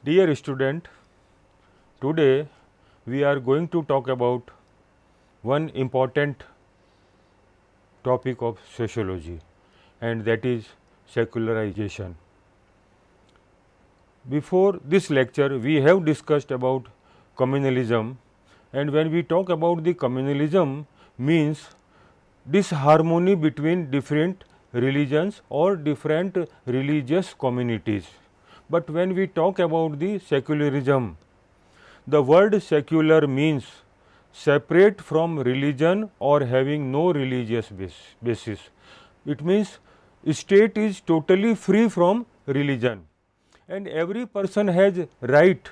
Dear student, today we are going to talk about one important topic of sociology, and that is secularization. Before this lecture we have discussed about communalism, and when we talk about the communalism means disharmony between different religions or different religious communities. But when we talk about the secularism, the word secular means separate from religion or having no religious basis. It means state is totally free from religion, and every person has right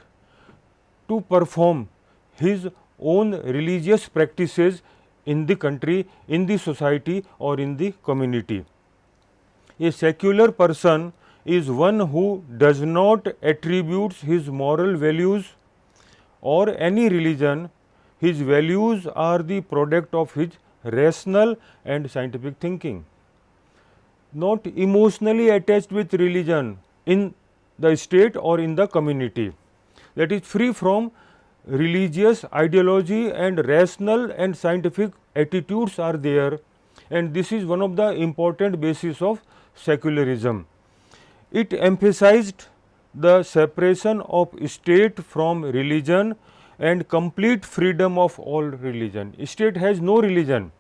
to perform his own religious practices in the country, in the society or in the community. A secular person is one who does not attribute his moral values or any religion. His values are the product of his rational and scientific thinking, not emotionally attached with religion in the state or in the community. That is free from religious ideology, and rational and scientific attitudes are there, and this is one of the important basis of secularism. It emphasized the separation of state from religion and complete freedom of all religion. State has no religion.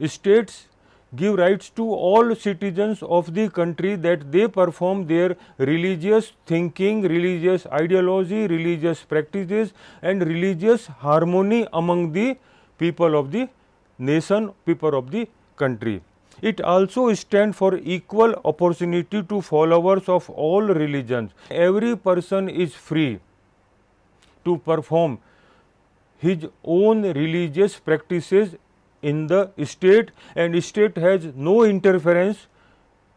States give rights to all citizens of the country that they perform their religious thinking, religious ideology, religious practices and religious harmony among the people of the nation, people of the country. It also stands for equal opportunity to followers of all religions. Every person is free to perform his own religious practices in the state, and state has no interference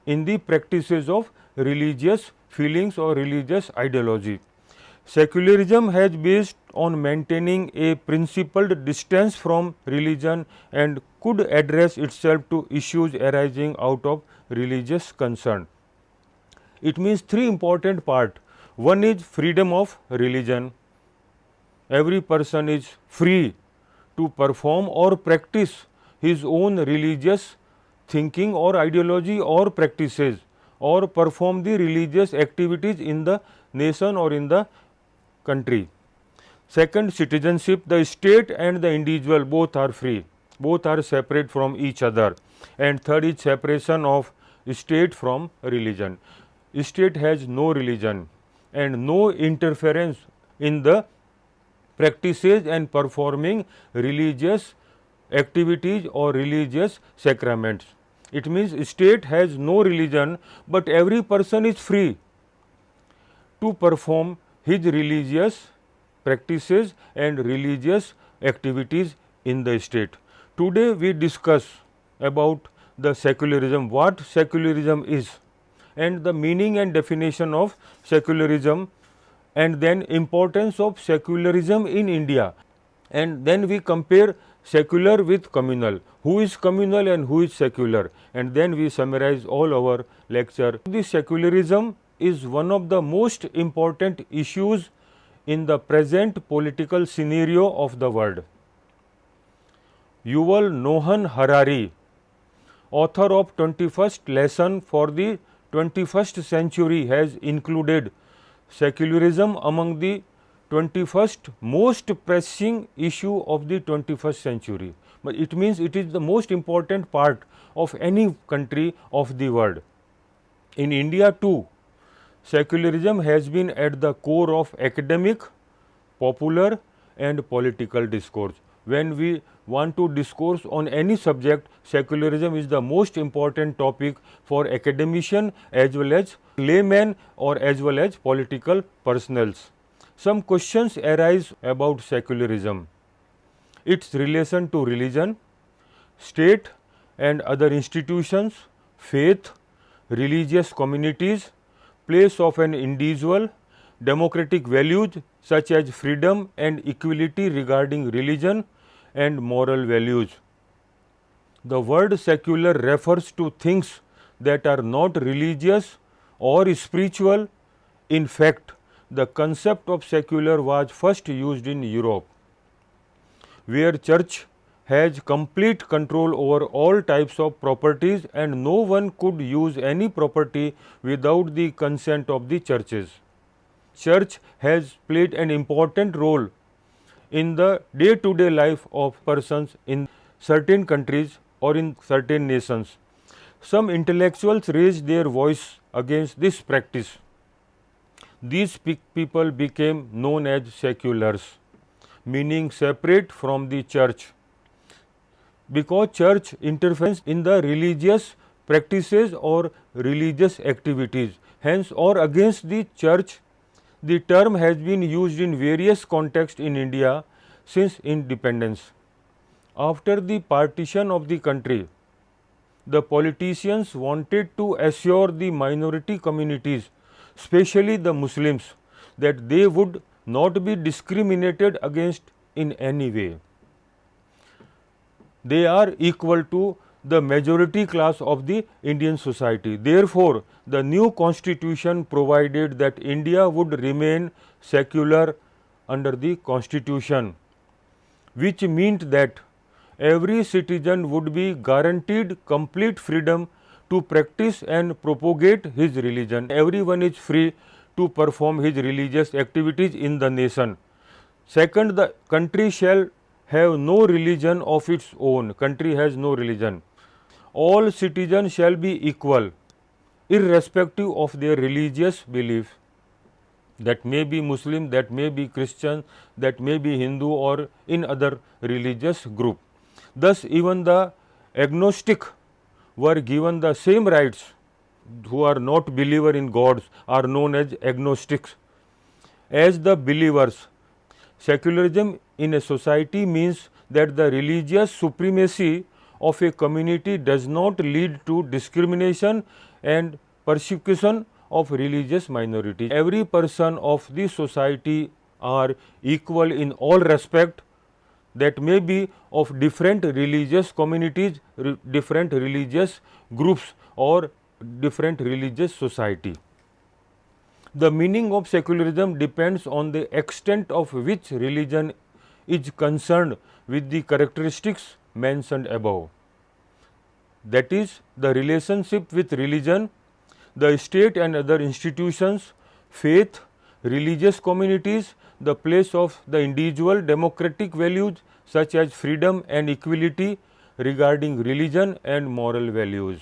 in the practices of religious feelings or religious ideology. Secularism has based on maintaining a principled distance from religion and could address itself to issues arising out of religious concern. It means three important parts. One is freedom of religion. Every person is free to perform or practice his own religious thinking or ideology or practices, or perform the religious activities in the nation or in the country. Second, citizenship. The state and the individual both are free, both are separate from each other. And third is separation of state from religion. State has no religion and no interference in the practices and performing religious activities or religious sacraments. It means state has no religion, but every person is free to perform his religious practices and religious activities in the state. Today we discuss about the secularism, what secularism is, and the meaning and definition of secularism, and then importance of secularism in India, and then we compare secular with communal, who is communal and who is secular, and then we summarize all our lecture. This secularism is one of the most important issues in the present political scenario of the world. Yuval Noah Harari, author of 21st Lesson for the 21st Century, has included secularism among the 21st most pressing issue of the 21st century. But it means it is the most important part of any country of the world. In India too, secularism has been at the core of academic, popular and political discourse. When we want to discourse on any subject, secularism is the most important topic for academician as well as laymen or as well as political personnels. Some questions arise about secularism: its relation to religion, state and other institutions, faith, religious communities, place of an individual, democratic values such as freedom and equality regarding religion and moral values. The word secular refers to things that are not religious or spiritual. In fact, the concept of secular was first used in Europe, where church has complete control over all types of properties and no one could use any property without the consent of the churches. Church has played an important role in the day-to-day life of persons in certain countries or in certain nations. Some intellectuals raised their voice against this practice. These people became known as seculars, meaning separate from the church, because church interferes in the religious practices or religious activities. Hence, or against the church, the term has been used in various contexts in India since independence. After the partition of the country, the politicians wanted to assure the minority communities, especially the Muslims, that they would not be discriminated against in any way. They are equal to the majority class of the Indian society. Therefore, the new constitution provided that India would remain secular under the constitution, which meant that every citizen would be guaranteed complete freedom to practice and propagate his religion. Everyone is free to perform his religious activities in the nation. Second, the country shall have no religion of its own. Country has no religion. All citizens shall be equal, irrespective of their religious belief. That may be Muslim, that may be Christian, that may be Hindu or in other religious group. Thus, even the agnostic were given the same rights. Who are not believer in gods are known as agnostics as the believers. Secularism in a society means that the religious supremacy of a community does not lead to discrimination and persecution of religious minorities. Every person of the society are equal in all respect, that may be of different religious communities, different religious groups or different religious society. The meaning of secularism depends on the extent of which religion is concerned with the characteristics mentioned above. That is, the relationship with religion, the state and other institutions, faith, religious communities, the place of the individual, democratic values such as freedom and equality regarding religion and moral values.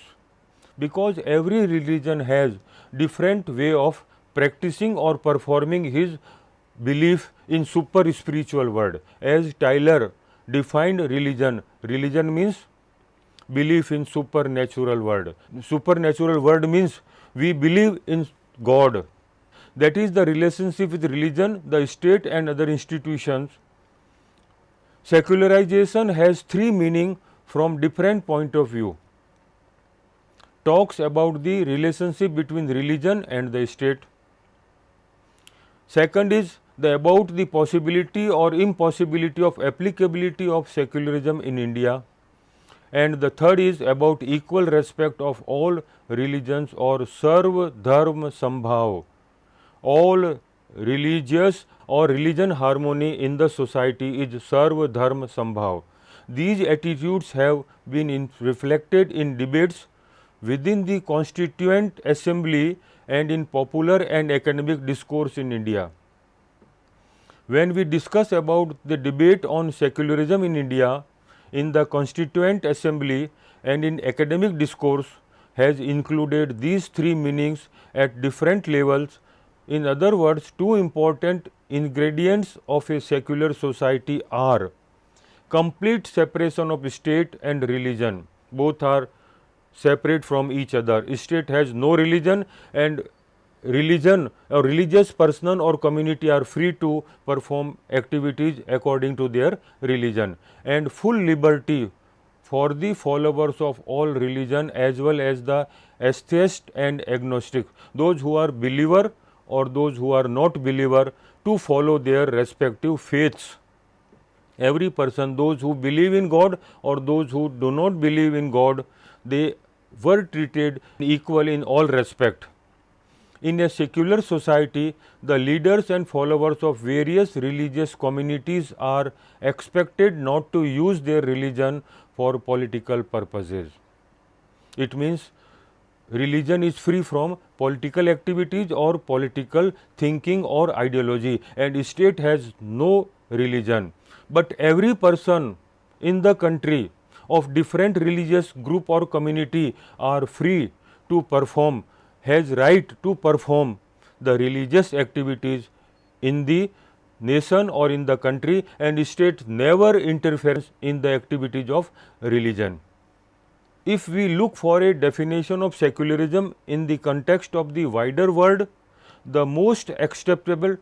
Because every religion has different way of practicing or performing his belief in super spiritual world. As Tyler defined religion, religion means belief in supernatural world. Supernatural world means we believe in God. That is the relationship with religion, the state and other institutions. Secularization has three meanings from different point of view. Talks about the relationship between religion and the state. Second is about the possibility or impossibility of applicability of secularism in India. And the third is about equal respect of all religions or Sarva Dharma Sambhav. All religious or religion harmony in the society is Sarva Dharma Sambhav. These attitudes have been reflected in debates within the Constituent Assembly and in popular and academic discourse in India. When we discuss about the debate on secularism in India, in the Constituent Assembly and in academic discourse has included these three meanings at different levels. In other words, two important ingredients of a secular society are complete separation of state and religion. Both are separate from each other. State has no religion and religion or religious person or community are free to perform activities according to their religion, and full liberty for the followers of all religion as well as the atheist and agnostic, those who are believer or those who are not believer, to follow their respective faiths. Every person, those who believe in God or those who do not believe in God, they were treated equal in all respect. In a secular society, the leaders and followers of various religious communities are expected not to use their religion for political purposes. It means religion is free from political activities or political thinking or ideology, and state has no religion. But every person in the country of different religious group or community are free to perform, has right to perform the religious activities in the nation or in the country, and state never interferes in the activities of religion. If we look for a definition of secularism in the context of the wider world, the most acceptable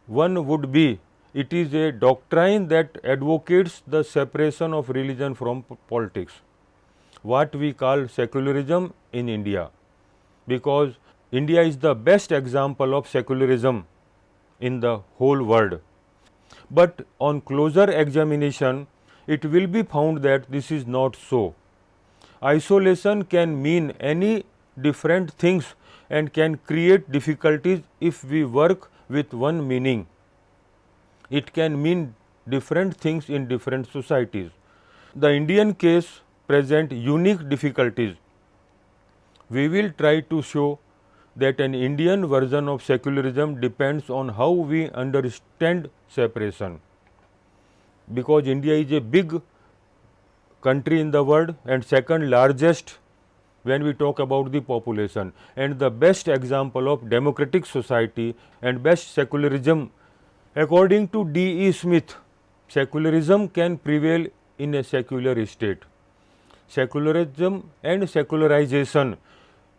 one would be it is a doctrine that advocates the separation of religion from politics, what we call secularism in India, because India is the best example of secularism in the whole world. But on closer examination, it will be found that this is not so. Isolation can mean any different things and can create difficulties if we work with one meaning. It can mean different things in different societies. The Indian case presents unique difficulties. We will try to show that an Indian version of secularism depends on how we understand separation. Because India is a big country in the world and second largest when we talk about the population, and the best example of democratic society and best secularism. According to D. E. Smith, secularism can prevail in a secular state. Secularism and secularization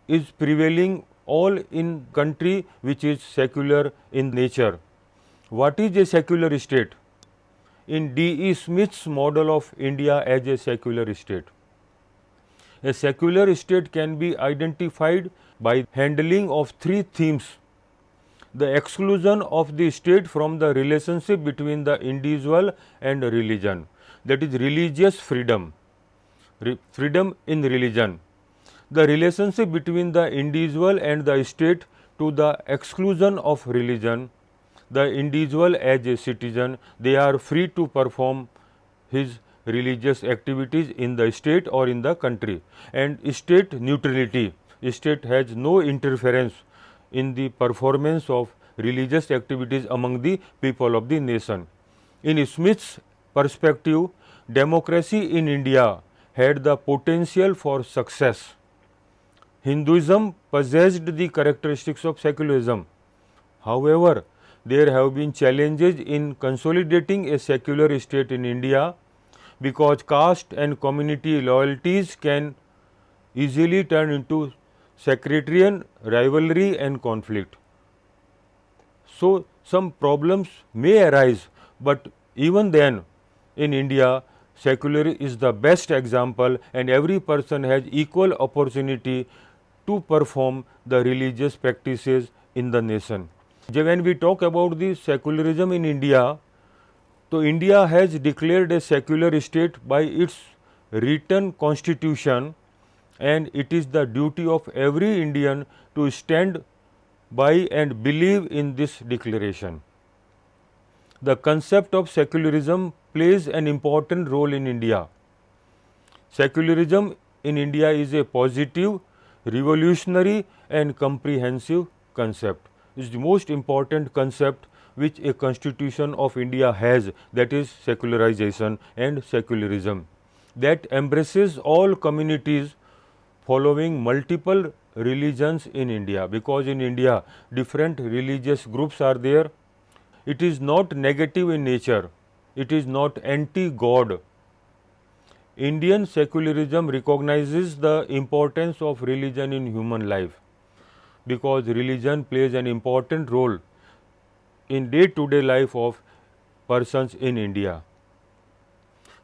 is prevailing all in country which is secular in nature. What is a secular state? In D. E. Smith's model of India as a secular state, a secular state can be identified by handling of three themes: the exclusion of the state from the relationship between the individual and religion, that is religious freedom, freedom in religion; the relationship between the individual and the state to the exclusion of religion. The individual as a citizen, they are free to perform his religious activities in the state or in the country, and state neutrality. State has no interference in the performance of religious activities among the people of the nation. In Smith's perspective, democracy in India had the potential for success. Hinduism possessed the characteristics of secularism. However, there have been challenges in consolidating a secular state in India because caste and community loyalties can easily turn into sectarian rivalry and conflict. So, some problems may arise, but even then in India, secular is the best example and every person has equal opportunity to perform the religious practices in the nation. When we talk about the secularism in India, so India has declared a secular state by its written constitution, and it is the duty of every Indian to stand by and believe in this declaration. The concept of secularism plays an important role in India. Secularism in India is a positive, revolutionary and comprehensive concept. It is the most important concept which a constitution of India has, that is secularization and secularism, that embraces all communities following multiple religions in India, because in India different religious groups are there. It is not negative in nature, it is not anti-God. Indian secularism recognizes the importance of religion in human life, because religion plays an important role in day-to-day life of persons in India.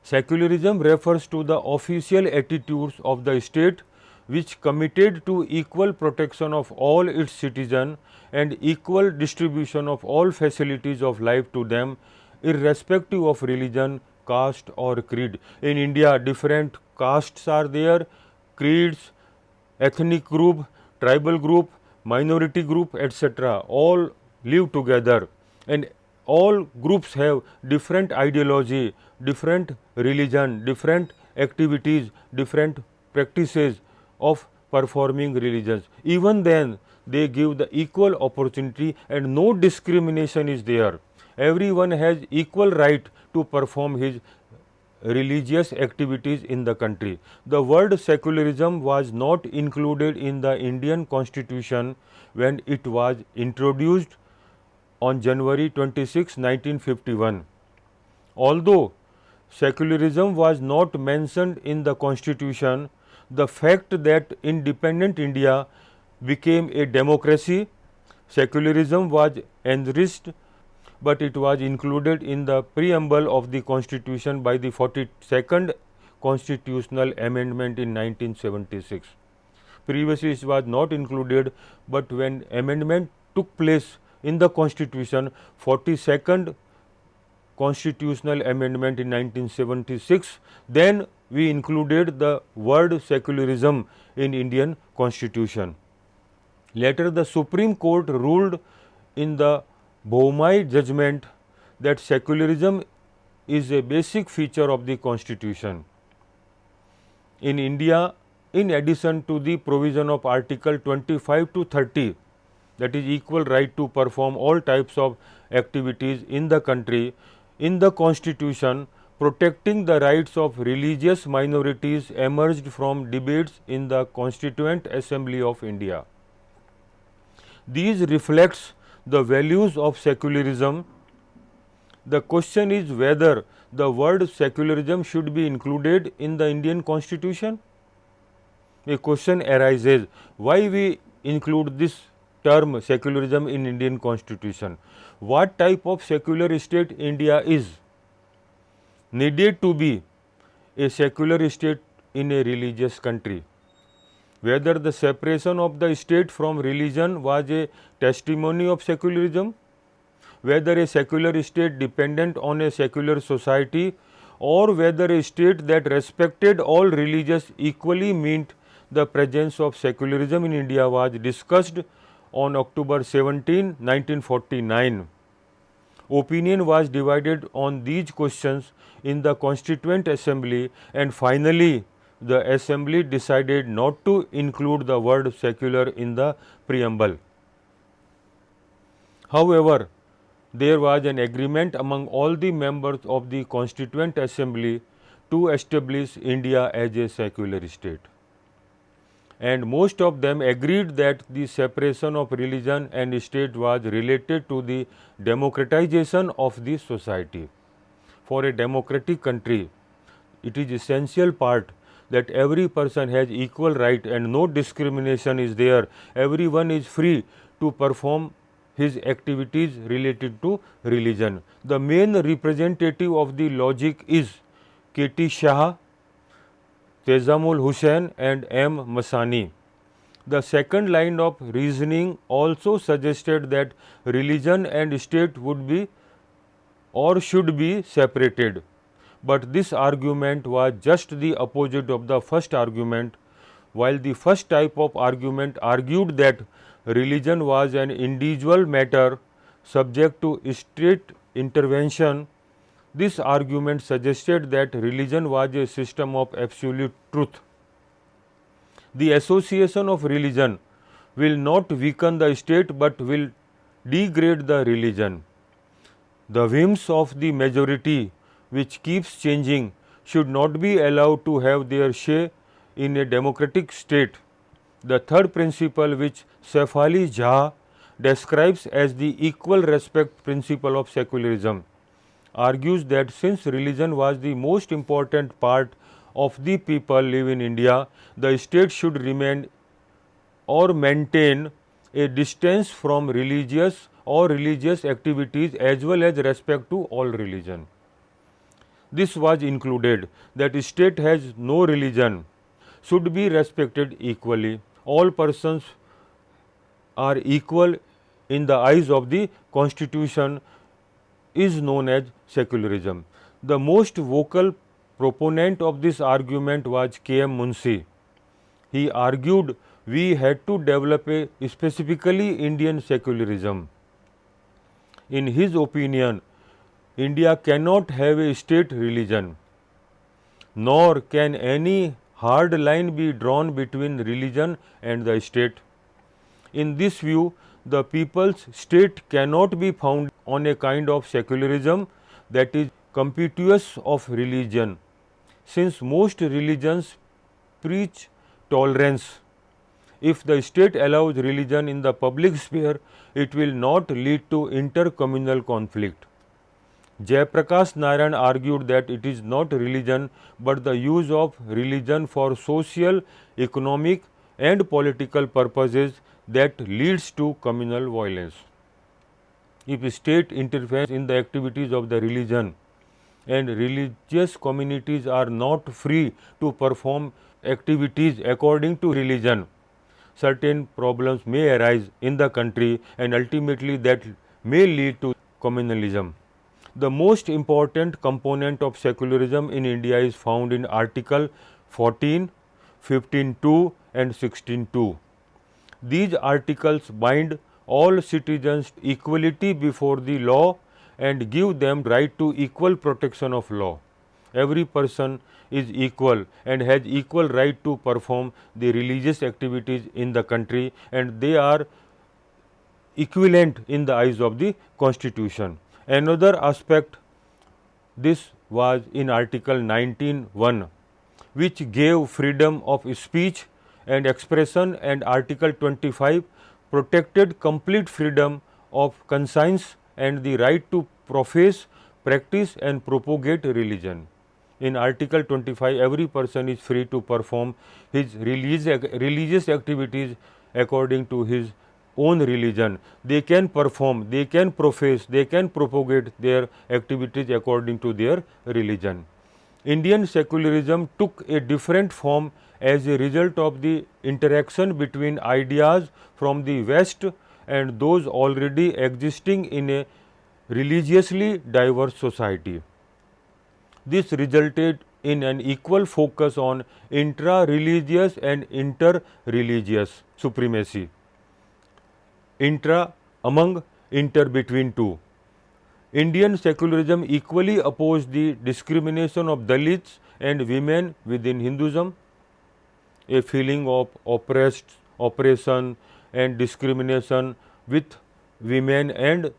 Secularism refers to the official attitudes of the state which committed to equal protection of all its citizens and equal distribution of all facilities of life to them, irrespective of religion, caste or creed. In India, different castes are there, creeds, ethnic group, tribal group, minority group, etc. all live together, and all groups have different ideology, different religion, different activities, different practices of performing religions. Even then, they give the equal opportunity and no discrimination is there. Everyone has equal right to perform his religious activities in the country. The word secularism was not included in the Indian Constitution when it was introduced on January 26, 1951. Although secularism was not mentioned in the Constitution, the fact that independent India became a democracy, secularism was enriched, but it was included in the preamble of the Constitution by the 42nd Constitutional Amendment in 1976. Previously it was not included, but when amendment took place in the Constitution, 42nd Constitutional Amendment in 1976, then we included the word secularism in Indian Constitution. Later the Supreme Court ruled in the Boumai judgment that secularism is a basic feature of the Constitution. In India, in addition to the provision of Article 25 to 30, that is equal right to perform all types of activities in the country, in the Constitution, protecting the rights of religious minorities emerged from debates in the Constituent Assembly of India. These reflects the values of secularism. The question is whether the word secularism should be included in the Indian Constitution. A question arises, why we include this term secularism in Indian Constitution? What type of secular state India is? Needed to be a secular state in a religious country. Whether the separation of the state from religion was a testimony of secularism, whether a secular state dependent on a secular society, or whether a state that respected all religions equally meant the presence of secularism in India was discussed on October 17, 1949. Opinion was divided on these questions in the Constituent Assembly, and finally the Assembly decided not to include the word secular in the preamble. However, there was an agreement among all the members of the Constituent Assembly to establish India as a secular state. And most of them agreed that the separation of religion and state was related to the democratization of the society. For a democratic country, it is essential part that every person has equal right and no discrimination is there. Everyone is free to perform his activities related to religion. The main representative of the logic is K.T. Shah, Tezamul Hussain and M. Masani. The second line of reasoning also suggested that religion and state would be or should be separated. But this argument was just the opposite of the first argument. While the first type of argument argued that religion was an individual matter subject to state intervention, this argument suggested that religion was a system of absolute truth. The association of religion will not weaken the state but will degrade the religion. The whims of the majority, which keeps changing, should not be allowed to have their say in a democratic state. The third principle, which Saif Ali Jha describes as the equal respect principle of secularism, argues that since religion was the most important part of the people live in India, the state should remain or maintain a distance from religious or religious activities as well as respect to all religion. This was included that state has no religion should be respected equally. All persons are equal in the eyes of the Constitution is known as secularism. The most vocal proponent of this argument was K.M. Munshi. He argued we had to develop a specifically Indian secularism. In his opinion, India cannot have a state religion, nor can any hard line be drawn between religion and the state. In this view, the people's state cannot be founded on a kind of secularism that is compituous of religion, since most religions preach tolerance. If the state allows religion in the public sphere, it will not lead to intercommunal conflict. Jayaprakash Narayan argued that it is not religion but the use of religion for social, economic and political purposes that leads to communal violence. If state interferes in the activities of the religion and religious communities are not free to perform activities according to religion, certain problems may arise in the country and ultimately that may lead to communalism. The most important component of secularism in India is found in Article 14, 15.2 and 16.2. These articles bind all citizens to equality before the law and give them right to equal protection of law. Every person is equal and has equal right to perform the religious activities in the country, and they are equivalent in the eyes of the Constitution. Another aspect this was in Article 19(1), which gave freedom of speech and expression, and Article 25 protected complete freedom of conscience and the right to profess, practice and propagate religion. In Article 25, every person is free to perform his religious activities according to his own religion. They can perform, they can profess, they can propagate their activities according to their religion. Indian secularism took a different form as a result of the interaction between ideas from the West and those already existing in a religiously diverse society. This resulted in an equal focus on intra-religious and inter-religious supremacy. Intra among, inter between two. Indian secularism equally opposed the discrimination of Dalits and women within Hinduism. A feeling of oppression and discrimination with women and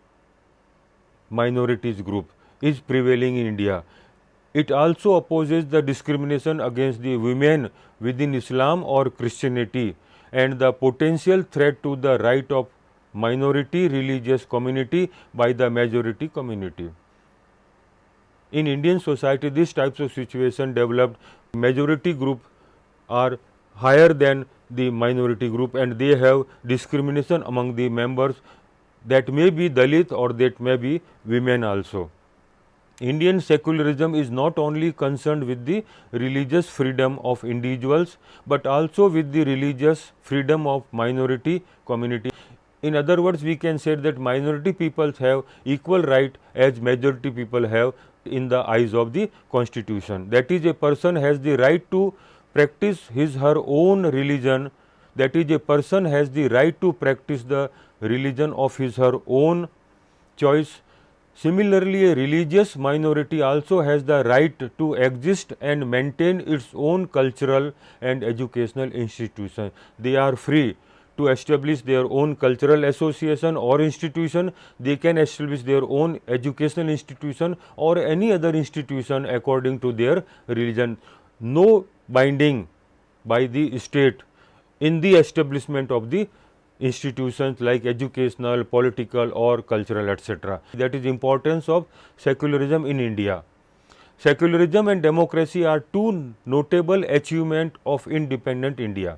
minorities group is prevailing in India. It also opposes the discrimination against the women within Islam or Christianity and the potential threat to the right of minority religious community by the majority community. In Indian society, these types of situation developed. Majority group are higher than the minority group and they have discrimination among the members that may be Dalit or that may be women also. Indian secularism is not only concerned with the religious freedom of individuals but also with the religious freedom of minority community. In other words, we can say that minority peoples have equal right as majority people have in the eyes of the Constitution. That is, a person has the right to practice his her own religion. That is, a person has the right to practice the religion of his her own choice. Similarly, a religious minority also has the right to exist and maintain its own cultural and educational institution. They are free to establish their own cultural association or institution. They can establish their own educational institution or any other institution according to their religion. No binding by the state in the establishment of the institutions like educational, political or cultural, etc. That is importance of secularism in India. Secularism and democracy are two notable achievements of independent India.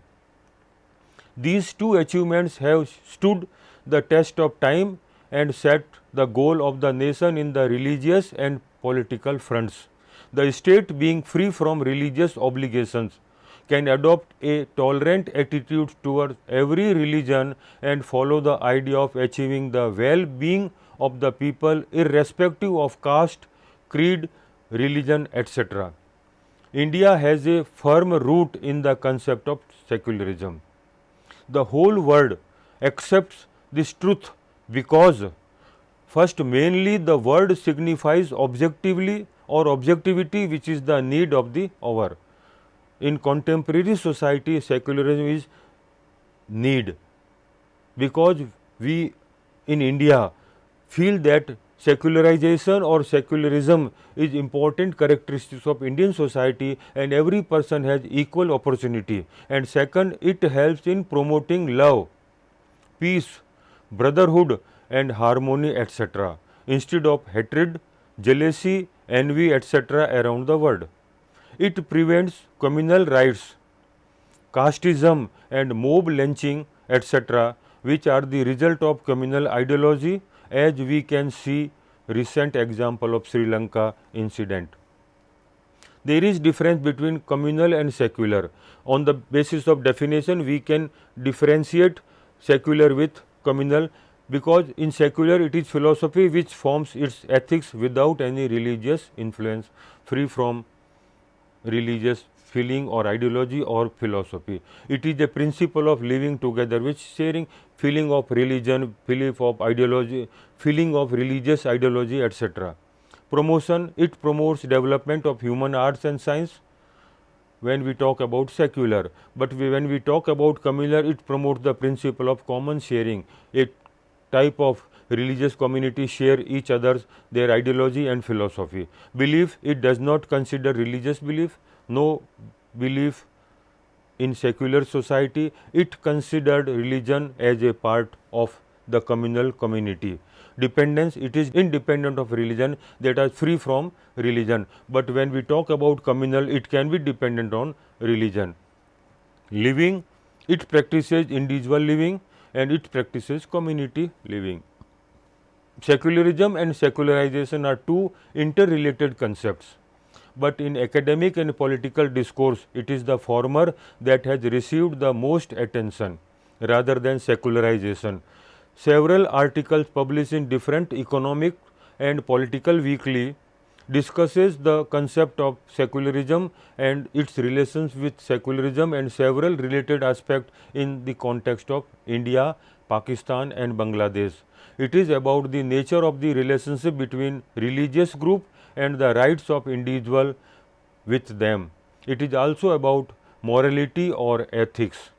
These two achievements have stood the test of time and set the goal of the nation in the religious and political fronts. The state, being free from religious obligations, can adopt a tolerant attitude towards every religion and follow the idea of achieving the well-being of the people irrespective of caste, creed, religion, etc. India has a firm root in the concept of secularism. the whole world accepts this truth because first mainly the word signifies objectively or objectivity, which is the need of the hour. In contemporary society, secularism is need, because we in India feel that secularization or secularism is important characteristics of Indian society and every person has equal opportunity. And second, it helps in promoting love, peace, brotherhood and harmony, etc., instead of hatred, jealousy, envy, etc. around the world. It prevents communal riots, casteism and mob lynching, etc., which are the result of communal ideology, as we can see recent example of Sri Lanka incident. There is difference between communal and secular. On the basis of definition, we can differentiate secular with communal, because in secular it is philosophy which forms its ethics without any religious influence, free from religious feeling or ideology or philosophy. It is a principle of living together which sharing feeling of religion, belief of ideology, feeling of religious ideology, etc. Promotion, it promotes development of human arts and science when we talk about secular, but when we talk about communal, it promotes the principle of common sharing. A type of religious community share each other's their ideology and philosophy. Belief, it does not consider religious belief, no belief in secular society. It considered religion as a part of the communal community. Dependence, it is independent of religion, that are free from religion, but when we talk about communal, it can be dependent on religion. Living, it practices individual living and it practices community living. Secularism and secularization are two interrelated concepts, but in academic and political discourse, it is the former that has received the most attention rather than secularization. Several articles published in different economic and political weekly discusses the concept of secularism and its relations with secularism and several related aspects in the context of India, Pakistan and Bangladesh. It is about the nature of the relationship between religious group and the rights of individual with them. It is also about morality or ethics.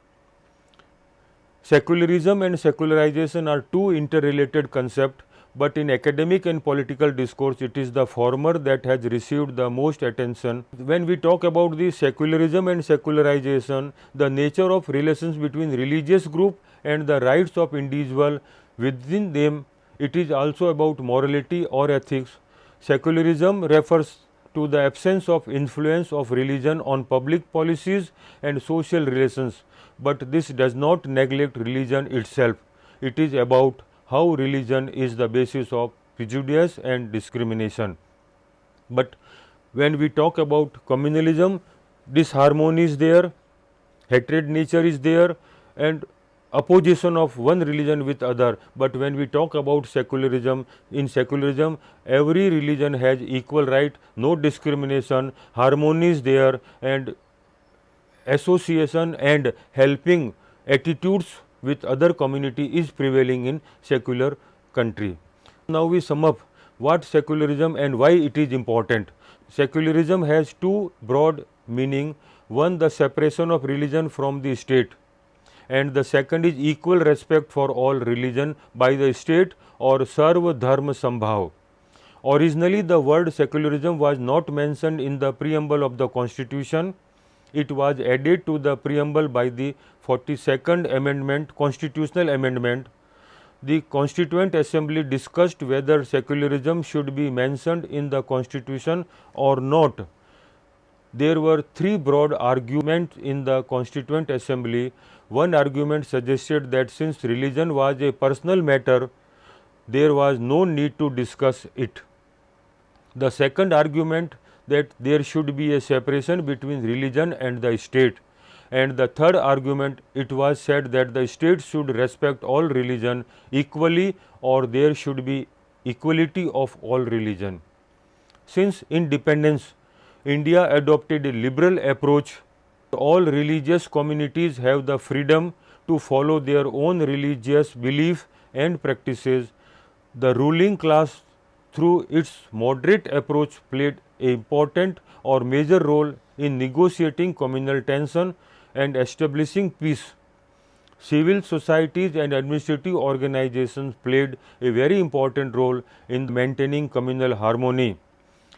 Secularism and secularization are two interrelated concepts, but in academic and political discourse, it is the former that has received the most attention. When we talk about the secularism and secularization, the nature of relations between religious group and the rights of individual within them, it is also about morality or ethics. Secularism refers to the absence of influence of religion on public policies and social relations, but this does not neglect religion itself. It is about how religion is the basis of prejudice and discrimination. But when we talk about communalism, disharmony is there, hatred nature is there and opposition of one religion with other. But when we talk about secularism, in secularism every religion has equal right, no discrimination, harmony is there and association and helping attitudes with other community is prevailing in secular country. Now we sum up what secularism and why it is important. Secularism has two broad meaning. One, the separation of religion from the state, and the second is equal respect for all religion by the state or Sarva Dharma Sambhav. Originally the word secularism was not mentioned in the preamble of the Constitution. It was added to the preamble by the 42nd Amendment, Constitutional Amendment. The Constituent Assembly discussed whether secularism should be mentioned in the Constitution or not. There were three broad arguments in the Constituent Assembly. One argument suggested that since religion was a personal matter, there was no need to discuss it. The second argument that there should be a separation between religion and the state. And the third argument, it was said that the state should respect all religion equally or there should be equality of all religion. Since independence, India adopted a liberal approach. All religious communities have the freedom to follow their own religious belief and practices. The ruling class, through its moderate approach, played an important or major role in negotiating communal tension and establishing peace. Civil societies and administrative organizations played a very important role in maintaining communal harmony.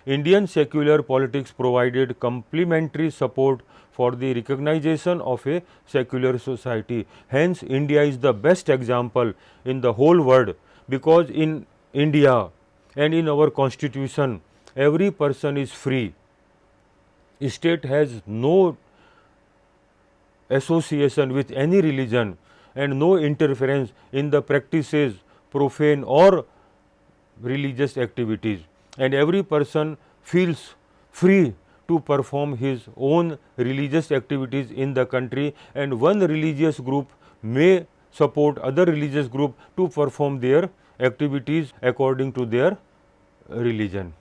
Indian secular politics provided complementary support for the recognition of a secular society. Hence, India is the best example in the whole world, because in India and in our constitution, every person is free. State has no association with any religion and no interference in the practices, profane or religious activities, and every person feels free to perform his own religious activities in the country, and one religious group may support other religious group to perform their activities according to their religion.